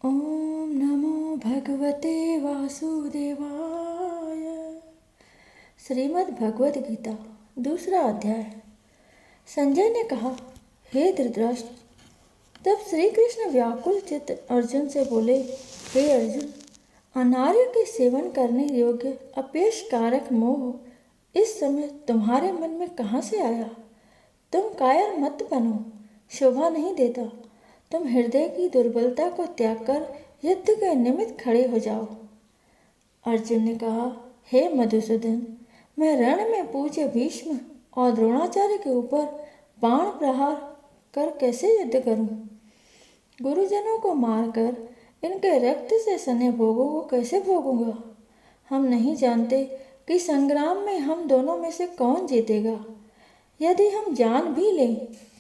ओम नमो भगवते वासुदेवाय। श्रीमद् भगवद गीता दूसरा अध्याय। संजय ने कहा, हे धृतराष्ट्र। तब श्री कृष्ण व्याकुल चित्त अर्जुन से बोले, हे अर्जुन, अनार्य के सेवन करने योग्य अपेश कारक मोह इस समय तुम्हारे मन में कहाँ से आया? तुम कायर मत बनो, शोभा नहीं देता। तुम हृदय की दुर्बलता को त्याग कर युद्ध के निमित्त खड़े हो जाओ। अर्जुन ने कहा, हे मधुसूदन, मैं रण में पूज्य भीष्म और द्रोणाचार्य के ऊपर बाण प्रहार कर कैसे युद्ध करूं? गुरुजनों को मारकर इनके रक्त से सने भोगों को कैसे भोगूंगा? हम नहीं जानते कि संग्राम में हम दोनों में से कौन जीतेगा। यदि हम जान भी लें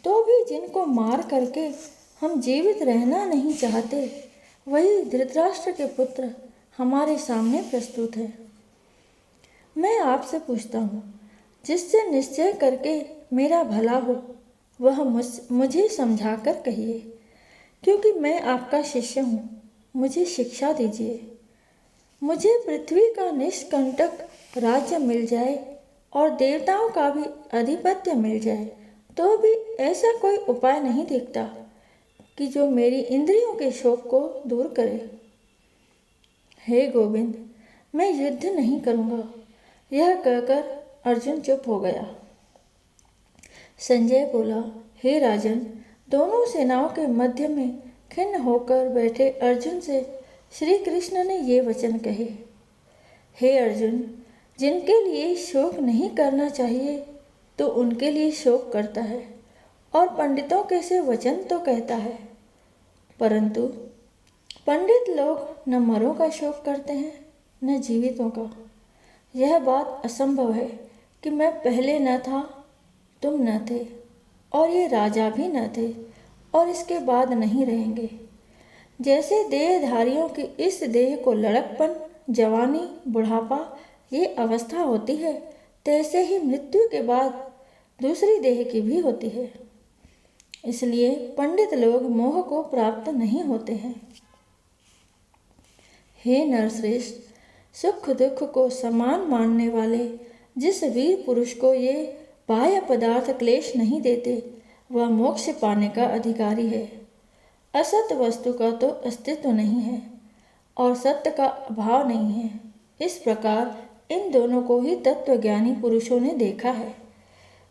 तो भी जिनको मार करके हम जीवित रहना नहीं चाहते, वही धृतराष्ट्र के पुत्र हमारे सामने प्रस्तुत है। मैं आपसे पूछता हूँ, जिससे निश्चय करके मेरा भला हो वह मुझे समझाकर कहिए, क्योंकि मैं आपका शिष्य हूँ। मुझे शिक्षा दीजिए। मुझे पृथ्वी का निष्कंटक राज्य मिल जाए और देवताओं का भी आधिपत्य मिल जाए तो भी ऐसा कोई उपाय नहीं दिखता कि जो मेरी इंद्रियों के शोक को दूर करे। हे गोविंद, मैं युद्ध नहीं करूँगा। यह कहकर अर्जुन चुप हो गया। संजय बोला, हे राजन, दोनों सेनाओं के मध्य में खिन्न होकर बैठे अर्जुन से श्री कृष्ण ने ये वचन कहे, हे अर्जुन, जिनके लिए शोक नहीं करना चाहिए तो उनके लिए शोक करता है, और पंडितों के से वचन तो कहता है, परंतु पंडित लोग न मरों का शोक करते हैं न जीवितों का। यह बात असंभव है कि मैं पहले न था, तुम न थे, और ये राजा भी न थे, और इसके बाद नहीं रहेंगे। जैसे देहधारियों की इस देह को लड़कपन, जवानी, बुढ़ापा ये अवस्था होती है, तैसे ही मृत्यु के बाद दूसरी देह की भी होती है। इसलिए पंडित लोग मोह को प्राप्त नहीं होते हैं। हे नरश्रेष्ठ, सुख दुख को समान मानने वाले जिस वीर पुरुष को ये बाह्य पदार्थ क्लेश नहीं देते, वह मोक्ष पाने का अधिकारी है। असत वस्तु का तो अस्तित्व नहीं है और सत्य का अभाव नहीं है। इस प्रकार इन दोनों को ही तत्वज्ञानी पुरुषों ने देखा है।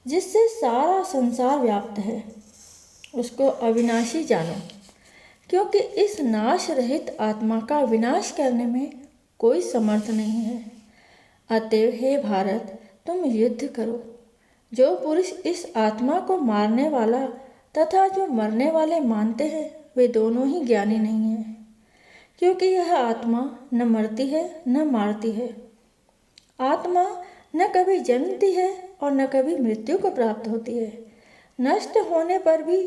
जिससे सारा संसार व्याप्त है, उसको अविनाशी जानो, क्योंकि इस नाश रहित आत्मा का विनाश करने में कोई समर्थ नहीं है। अतएव हे भारत, तुम युद्ध करो। जो पुरुष इस आत्मा को मारने वाला तथा जो मरने वाले मानते हैं, वे दोनों ही ज्ञानी नहीं हैं, क्योंकि यह आत्मा न मरती है न मारती है। आत्मा न कभी जन्मती है और न कभी मृत्यु को प्राप्त होती है। नष्ट होने पर भी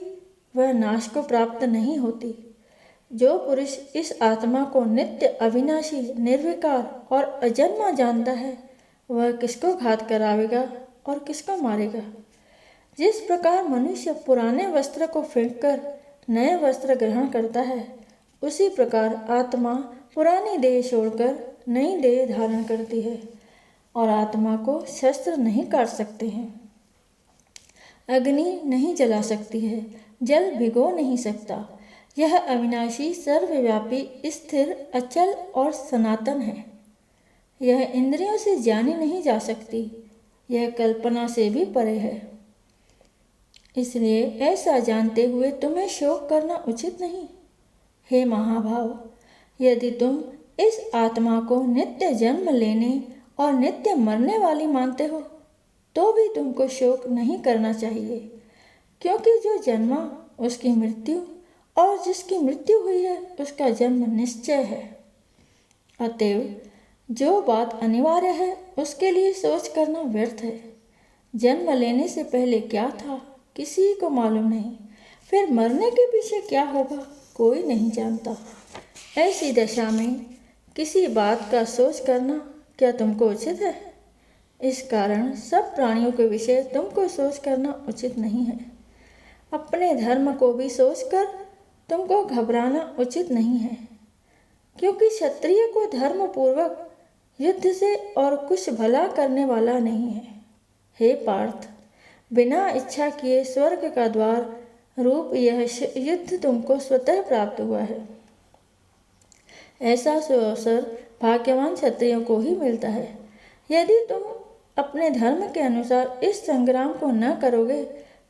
वह नाश को प्राप्त नहीं होती। जो पुरुष इस आत्मा को नित्य, अविनाशी, निर्विकार और अजन्मा जानता है, वह किसको घात करावेगा और किसको मारेगा। जिस प्रकार मनुष्य पुराने वस्त्र को फेंककर नए वस्त्र ग्रहण करता है, उसी प्रकार आत्मा पुरानी देह छोड़कर नई देह धारण करती है, और आत्मा को शस्त्र नहीं काट सकते हैं, अग्नि नहीं जला सकती है, जल भिगो नहीं सकता। यह अविनाशी, सर्वव्यापी, स्थिर, अचल और सनातन है। यह इंद्रियों से जानी नहीं जा सकती। यह कल्पना से भी परे है। इसलिए ऐसा जानते हुए तुम्हें शोक करना उचित नहीं। हे महाभाव, यदि तुम इस आत्मा को नित्य जन्म लेने और नित्य मरने वाली मानते हो, तो भी तुमको शोक नहीं करना चाहिए, क्योंकि जो जन्मा उसकी मृत्यु, और जिसकी मृत्यु हुई है उसका जन्म निश्चय है। अतएव जो बात अनिवार्य है उसके लिए सोच करना व्यर्थ है। जन्म लेने से पहले क्या था किसी को मालूम नहीं, फिर मरने के पीछे क्या होगा कोई नहीं जानता। ऐसी दशा में किसी बात का सोच करना क्या तुमको उचित है? इस कारण सब प्राणियों के विषय तुमको सोच करना उचित नहीं है। अपने धर्म को भी सोचकर तुमको घबराना उचित नहीं है, क्योंकि क्षत्रिय को धर्म पूर्वक युद्ध से और कुछ भला करने वाला नहीं है। हे पार्थ, बिना इच्छा किए स्वर्ग का द्वार रूप यह युद्ध तुमको स्वतः प्राप्त हुआ है। ऐसा सुअवसर भाग्यवान क्षत्रियों को ही मिलता है। यदि तुम अपने धर्म के अनुसार इस संग्राम को न करोगे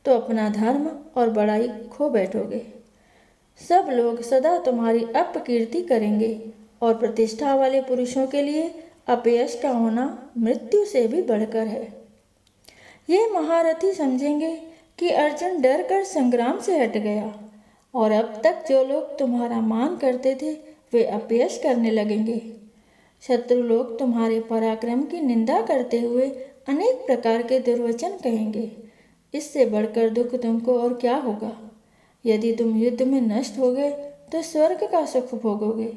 तो अपना धर्म और बड़ाई खो बैठोगे। सब लोग सदा तुम्हारी अपकीर्ति करेंगे और प्रतिष्ठा वाले पुरुषों के लिए अपयश का होना मृत्यु से भी बढ़कर है। ये महारथी समझेंगे कि अर्जुन डर कर संग्राम से हट गया और अब तक जो लोग तुम्हारा मान करते थे वे अपयश करने लगेंगे। शत्रु लोग तुम्हारे पराक्रम की निंदा करते हुए अनेक प्रकार के दुर्वचन कहेंगे। इससे बढ़कर दुख तुमको और क्या होगा। यदि तुम युद्ध में नष्ट हो गए तो स्वर्ग का सुख भोगोगे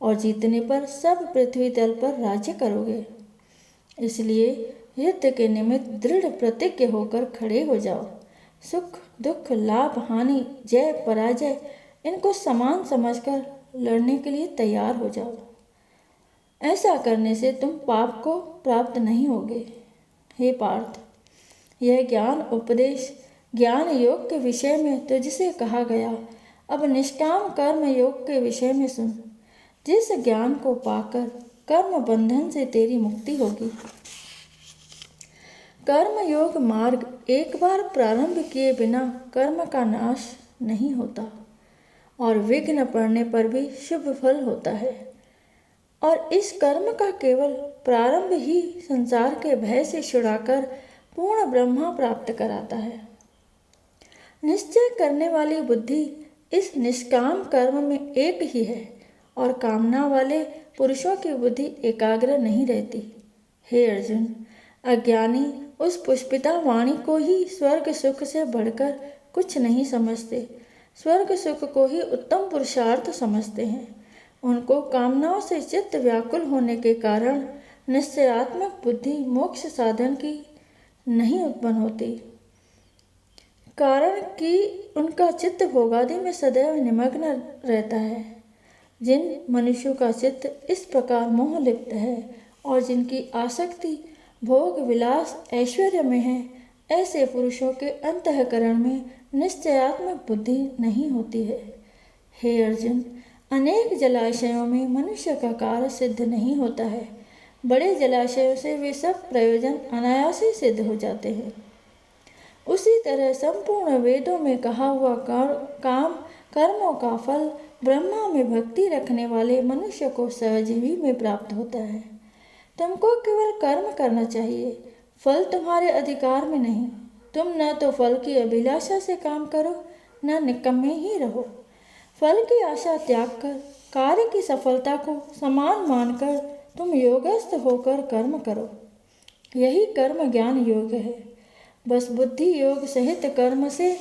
और जीतने पर सब पृथ्वी तल पर राज्य करोगे। इसलिए युद्ध के निमित्त दृढ़ प्रतिज्ञ होकर खड़े हो जाओ। सुख दुख, लाभ हानि, जय पराजय, इनको समान समझकर लड़ने के लिए तैयार हो जाओ। ऐसा करने से तुम पाप को प्राप्त नहीं होगे। हे पार्थ, यह ज्ञान उपदेश ज्ञान योग के विषय में तुझसे कहा गया। अब निष्काम कर्म योग के विषय में सुन। जिस ज्ञान को पाकर कर्म बंधन से तेरी मुक्ति होगी। कर्म योग मार्ग एक बार प्रारंभ किए बिना कर्म का नाश नहीं होता और विघ्न पड़ने पर भी शुभ फल होता है। और इस कर्म का केवल प्रारंभ ही संसार के भय से छुड़ाकर पूर्ण ब्रह्मा प्राप्त कराता है। निश्चय करने वाली बुद्धि इस निष्काम कर्म में एक ही है और कामना वाले पुरुषों की बुद्धि एकाग्र नहीं रहती। हे अर्जुन, अज्ञानी उस पुष्पिता वाणी को ही स्वर्ग सुख से बढ़कर कुछ नहीं समझते। स्वर्ग सुख को ही उत्तम पुरुषार्थ समझते हैं। उनको कामनाओं से चित्त व्याकुल होने के कारण निश्चयात्मक बुद्धि मोक्ष साधन की नहीं उत्पन्न होती, कारण कि उनका चित्त भोगादि में सदैव निमग्न रहता है। जिन मनुष्यों का चित्त इस प्रकार मोह लिप्त है और जिनकी आसक्ति भोग विलास ऐश्वर्य में है, ऐसे पुरुषों के अंतःकरण में निश्चयात्मक बुद्धि नहीं होती है। हे अर्जुन, अनेक जलाशयों में मनुष्य का कार्य सिद्ध नहीं होता है। बड़े जलाशयों से वे सब प्रयोजन अनायास ही सिद्ध हो जाते हैं। उसी तरह संपूर्ण वेदों में कहा हुआ काम कर्मों का फल ब्रह्मा में भक्ति रखने वाले मनुष्य को सहजीवी में प्राप्त होता है। तुमको केवल कर्म करना चाहिए, फल तुम्हारे अधिकार में नहीं। तुम न तो फल की अभिलाषा से काम करो, न निकम्मे ही रहो। फल की आशा त्याग कर कार्य की सफलता को समान मानकर तुम योगस्थ होकर कर्म करो। यही कर्म ज्ञान योग है। बस बुद्धि योग सहित कर्म से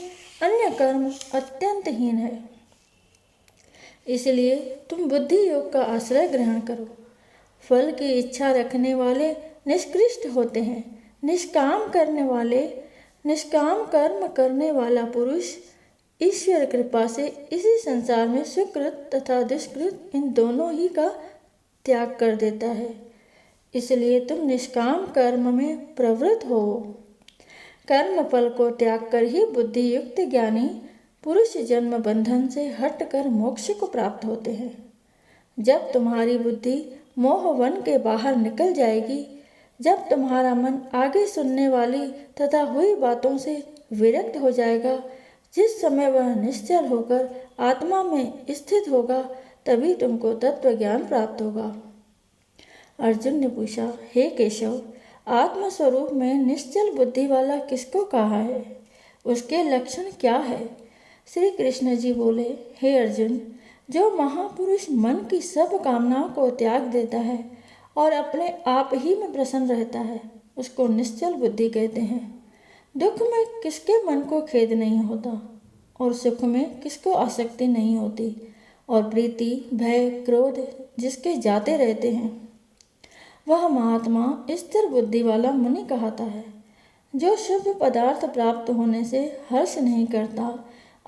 अन्य कर्म अत्यंत हीन है। इसलिए तुम बुद्धि योग का आश्रय ग्रहण करो। फल की इच्छा रखने वाले निष्कृष्ट होते हैं। निष्काम कर्म करने वाला पुरुष ईश्वर कृपा से इसी संसार में सुकृत तथा दुष्कृत इन दोनों ही का त्याग कर देता है। इसलिए तुम निष्काम कर्म में प्रवृत्त हो। कर्म फल को त्याग कर ही बुद्धि युक्त ज्ञानी पुरुष जन्म बंधन से हटकर मोक्ष को प्राप्त होते हैं। जब तुम्हारी बुद्धि मोहवन के बाहर निकल जाएगी, जब तुम्हारा मन आगे सुनने वाली तथा हुई बातों से विरक्त हो जाएगा, जिस समय वह निश्चल होकर आत्मा में स्थित होगा, तभी तुमको तत्व ज्ञान प्राप्त होगा। अर्जुन ने पूछा, हे केशव, आत्मस्वरूप में निश्चल बुद्धि वाला किसको कहा है? उसके लक्षण क्या है? श्री कृष्ण जी बोले, हे अर्जुन, जो महापुरुष मन की सब कामनाओं को त्याग देता है और अपने आप ही में प्रसन्न रहता है, उसको निश्चल बुद्धि कहते हैं। दुख में किसके मन को खेद नहीं होता और सुख में किसको आसक्ति नहीं होती और प्रीति भय क्रोध जिसके जाते रहते हैं, वह महात्मा स्थिर बुद्धि वाला मुनि कहता है। जो शुभ पदार्थ प्राप्त होने से हर्ष नहीं करता,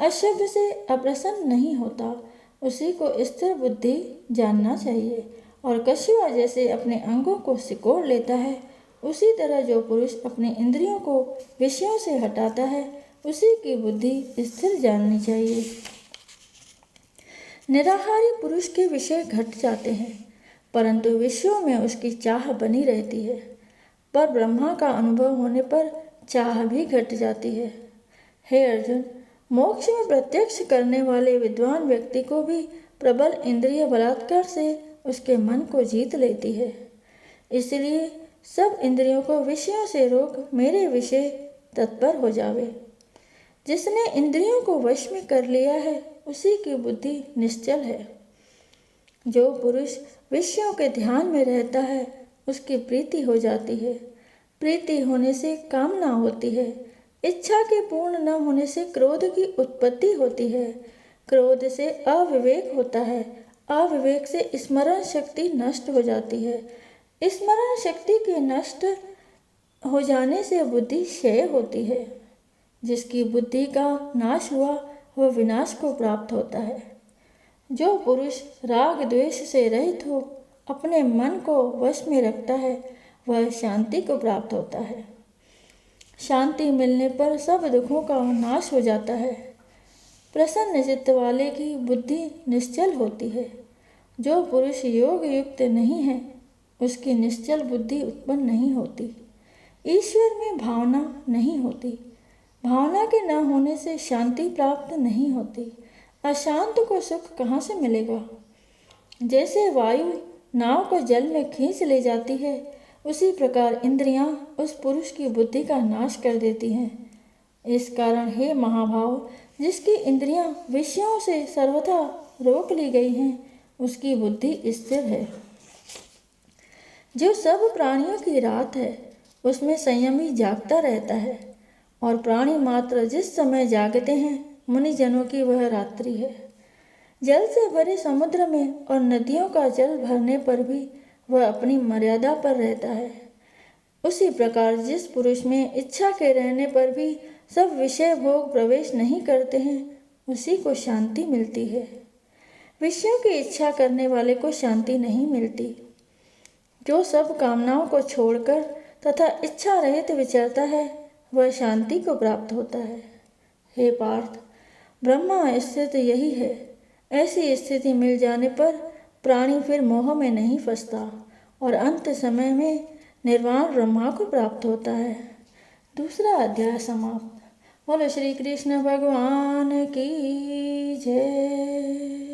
अशुभ से अप्रसन्न नहीं होता, उसी को स्थिर बुद्धि जानना चाहिए। और कछुआ जैसे अपने अंगों को सिकोड़ लेता है, उसी तरह जो पुरुष अपने इंद्रियों को विषयों से हटाता है, उसी की बुद्धि स्थिर जाननी चाहिए। निराहारी पुरुष के विषय घट जाते हैं, परंतु विषयों में उसकी चाह बनी रहती है। पर ब्रह्मा का अनुभव होने पर चाह भी घट जाती है। हे अर्जुन, मोक्ष में प्रत्यक्ष करने वाले विद्वान व्यक्ति को भी प्रबल इंद्रिय बलात्कार से उसके मन को जीत लेती है। इसलिए सब इंद्रियों को विषयों से रोक मेरे विषय तत्पर हो जावे। जिसने इंद्रियों को वश में कर लिया है, उसी की बुद्धि निश्चल है। जो पुरुष विषयों के ध्यान में रहता है, उसकी प्रीति हो जाती है। प्रीति होने से कामना होती है। इच्छा के पूर्ण न होने से क्रोध की उत्पत्ति होती है। क्रोध से अविवेक होता है। अविवेक से स्मरण शक्ति नष्ट हो जाती है। स्मरण शक्ति के नष्ट हो जाने से बुद्धि क्षय होती है। जिसकी बुद्धि का नाश हुआ, वह विनाश को प्राप्त होता है। जो पुरुष राग द्वेष से रहित हो अपने मन को वश में रखता है, वह शांति को प्राप्त होता है। शांति मिलने पर सब दुखों का नाश हो जाता है। प्रसन्न चित्त वाले की बुद्धि निश्चल होती है। जो पुरुष योग युक्त नहीं है, उसकी निश्चल बुद्धि उत्पन्न नहीं होती। ईश्वर में भावना नहीं होती। भावना के न होने से शांति प्राप्त नहीं होती। अशांत को सुख कहाँ से मिलेगा? जैसे वायु नाव को जल में खींच ले जाती है, उसी प्रकार इंद्रियां उस पुरुष की बुद्धि का नाश कर देती हैं। इस कारण हे महाभाव, जिसकी इंद्रियां विषयों से सर्वथा रोक ली गई हैं, उसकी बुद्धि स्थिर है। जो सब प्राणियों की रात है, उसमें संयमी जागता रहता है, और प्राणी मात्र जिस समय जागते हैं, मुनिजनों की वह रात्रि है। जल से भरे समुद्र में और नदियों का जल भरने पर भी वह अपनी मर्यादा पर रहता है। उसी प्रकार जिस पुरुष में इच्छा के रहने पर भी सब विषय भोग प्रवेश नहीं करते हैं, उसी को शांति मिलती है। विषयों की इच्छा करने वाले को शांति नहीं मिलती। जो सब कामनाओं को छोड़कर तथा इच्छा रहित विचरता है, वह शांति को प्राप्त होता है। हे पार्थ, ब्रह्मा स्थिति यही है। ऐसी स्थिति मिल जाने पर प्राणी फिर मोह में नहीं फंसता और अंत समय में निर्वाण ब्रह्मा को प्राप्त होता है। दूसरा अध्याय समाप्त। बोलो श्री कृष्ण भगवान की जय।